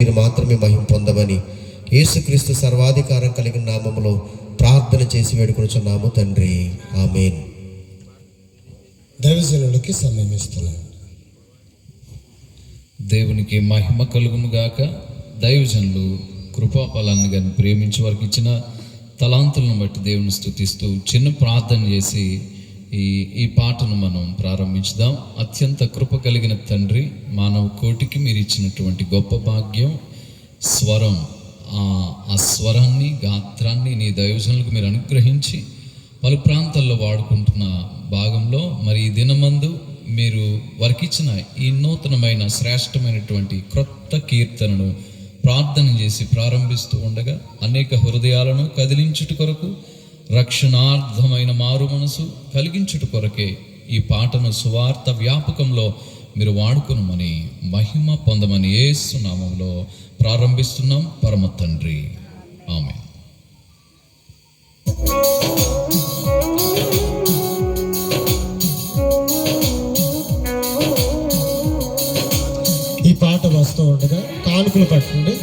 మీరు మాత్రమే మహిమ పొందమని యేసుక్రీస్తు సర్వాధికారం కలిగిన నామములో ప్రార్థన చేసి వేడుకొనుచున్నాము తండ్రి, ఆమేన్. దైవజనులకి సమయం ఇస్తున్నాను. దేవునికి మహిమ కలుగును గాక. దైవజనులు కృపాఫలాన్ని కానీ ప్రేమించి వారికి ఇచ్చిన తలాంతులను బట్టి దేవుని స్తుతిస్తూ చిన్న ప్రార్థన చేసి ఈ పాటను మనం ప్రారంభించుదాం. అత్యంత కృప కలిగిన తండ్రి, మానవ కోటికి మీరు ఇచ్చినటువంటి గొప్ప భాగ్యం స్వరం, ఆ స్వరాన్ని, గాత్రాన్ని నీ దైవజనులకు మీరు అనుగ్రహించి పలు ప్రాంతాల్లో వాడుకుంటున్న భాగంలో మరి ఈ దినమందు మీరు వారికి ఇచ్చిన ఈ నూతనమైన శ్రేష్టమైనటువంటి క్రొత్త కీర్తనను ప్రార్థన చేసి ప్రారంభిస్తూ ఉండగా అనేక హృదయాలను కదిలించుట కొరకు, రక్షణార్థమైన మారు మనసు కలిగించుట కొరకే ఈ పాటను సువార్త వ్యాపకంలో మీరు వాడుకునమని, మహిమ పొందమని యేసు నామములో ప్రారంభిస్తున్నాం పరమ తండ్రి, ఆమేన్. ఈ పాట వస్తూ ఉండగా కానుకలు పట్టండి.